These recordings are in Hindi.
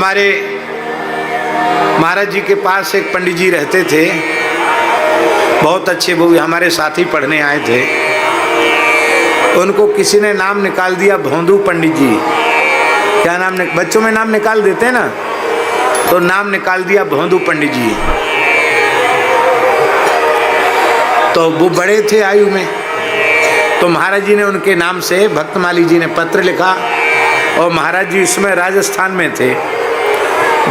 हमारे महाराज जी के पास एक पंडित जी रहते थे, बहुत अच्छे, वो हमारे साथी पढ़ने आए थे। उनको किसी ने नाम निकाल दिया भोंदू पंडित जी। क्या नाम बच्चों में नाम निकाल देते हैं ना, तो नाम निकाल दिया भोंदू पंडित जी। तो वो बड़े थे आयु में, तो महाराज जी ने उनके नाम से भक्तमाली जी ने पत्र लिखा। और महाराज जी इसमें राजस्थान में थे,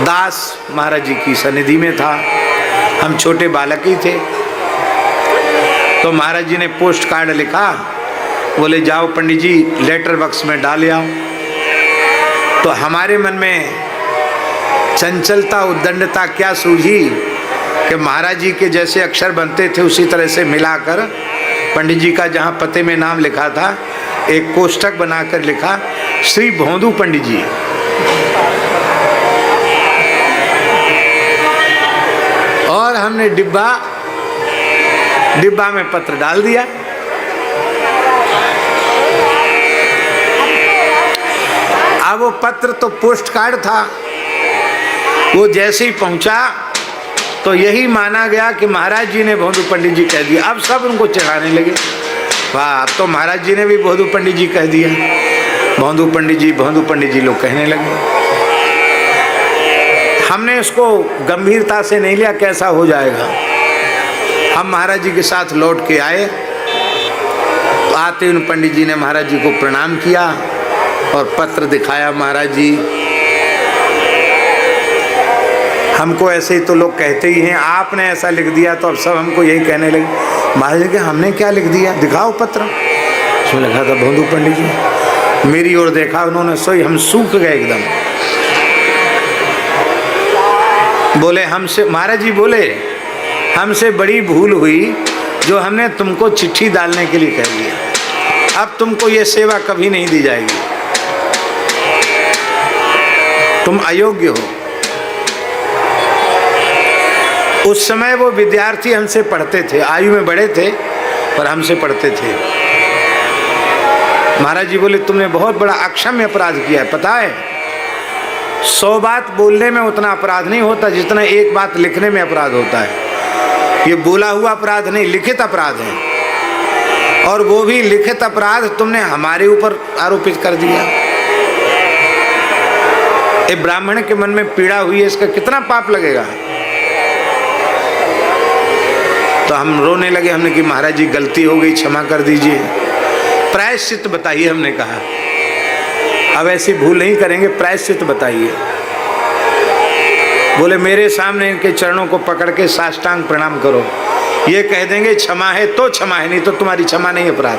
दास महाराज जी की सनिधि में था, हम छोटे बालक ही थे। तो महाराज जी ने पोस्ट कार्ड लिखा, बोले जाओ पंडित जी लेटर बॉक्स में डाल आओ। तो हमारे मन में चंचलता उद्दंडता क्या सूझी कि महाराज जी के जैसे अक्षर बनते थे उसी तरह से मिलाकर पंडित जी का जहाँ पते में नाम लिखा था एक कोष्ठक बनाकर लिखा श्री भोंदू पंडित जी। और हमने डिब्बा में पत्र डाल दिया। अब वो पत्र तो पोस्ट कार्ड था, वो जैसे ही पहुंचा तो यही माना गया कि महाराज जी ने भोंदू पंडित जी कह दिया। अब सब उनको चढ़ाने लगे, वाह अब तो महाराज जी ने भी भोंदू पंडित जी कह दिया। भोंदू पंडित जी लोग कहने लगे। हमने इसको गंभीरता से नहीं लिया, कैसा हो जाएगा। हम महाराज जी के साथ लौट के आए, तो आते उन पंडित जी ने महाराज जी को प्रणाम किया और पत्र दिखाया। महाराज जी हमको ऐसे ही तो लोग कहते ही हैं, आपने ऐसा लिख दिया तो अब सब हमको यही कहने लगे। महाराज जी के हमने क्या लिख दिया, दिखाओ पत्र। उसमें लिखा था भोंदू पंडित जी। मेरी ओर देखा उन्होंने, सोई हम सूख गए एकदम। बोले हमसे, महाराज जी बोले हमसे बड़ी भूल हुई जो हमने तुमको चिट्ठी डालने के लिए कह दिया। अब तुमको ये सेवा कभी नहीं दी जाएगी, तुम अयोग्य हो। उस समय वो विद्यार्थी हमसे पढ़ते थे, आयु में बड़े थे पर हमसे पढ़ते थे। महाराज जी बोले तुमने बहुत बड़ा अक्षम्य अपराध किया है। पता है 100 बात बोलने में उतना अपराध नहीं होता जितना एक बात लिखने में अपराध होता है। ये बोला हुआ अपराध नहीं, लिखित अपराध है। और वो भी लिखित अपराध तुमने हमारे ऊपर आरोपित कर दिया। एक ब्राह्मण के मन में पीड़ा हुई है, इसका कितना पाप लगेगा। तो हम रोने लगे, हमने कि महाराज जी गलती हो गई, क्षमा कर दीजिए, प्रायश्चित बताइए। हमने कहा अब ऐसी भूल नहीं करेंगे, प्रायश्चित बताइए। बोले मेरे सामने इनके चरणों को पकड़ के साष्टांग प्रणाम करो। ये कह देंगे क्षमा है तो क्षमा है, नहीं तो तुम्हारी क्षमा नहीं अपराध,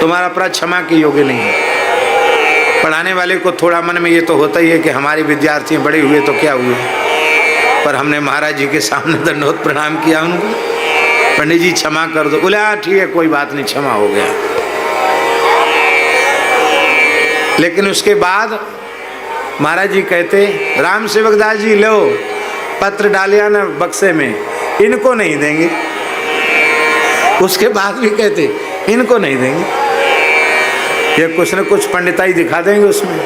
तुम्हारा अपराध क्षमा के योग्य नहीं है। पढ़ाने वाले को थोड़ा मन में ये तो होता ही है कि हमारे विद्यार्थी बड़े हुए तो क्या हुए, पर हमने महाराज जी के सामने दंडवत प्रणाम किया उनको। पंडित जी क्षमा कर दो। बोले हाँ ठीक है कोई बात नहीं, क्षमा हो गया। लेकिन उसके बाद महाराज जी कहते राम सेवक दास जी लो पत्र डालिया ना बक्से में, इनको नहीं देंगे। उसके बाद भी कहते इनको नहीं देंगे, ये कुछ न कुछ पंडिताई दिखा देंगे उसमें।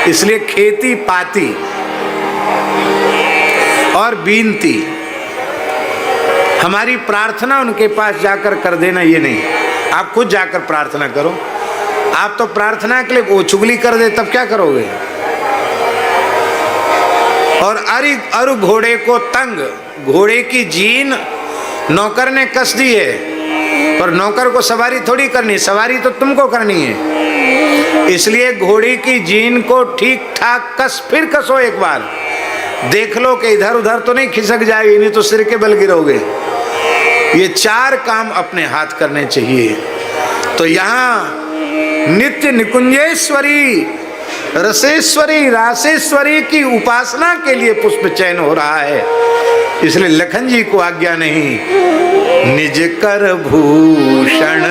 इसलिए खेती पाती और बीनती, हमारी प्रार्थना उनके पास जाकर कर देना ये नहीं, आप खुद जाकर प्रार्थना करो। आप तो प्रार्थना के लिए वो चुगली कर दे तब क्या करोगे। और अरु घोड़े को तंग, घोड़े की जीन नौकर ने कस दी है, पर नौकर को सवारी थोड़ी करनी, सवारी तो तुमको करनी है। इसलिए घोड़ी की जीन को ठीक ठाक कस, फिर कसो एक बार, देख लो कि इधर उधर तो नहीं खिसक जाएगी, नहीं तो सिर के बल गिरोगे। ये 4 काम अपने हाथ करने चाहिए। तो यहाँ नित्य निकुंजेश्वरी रसेश्वरी रासेश्वरी की उपासना के लिए पुष्प चयन हो रहा है। इसलिए लखन जी को आज्ञा नहीं, निज कर भूषण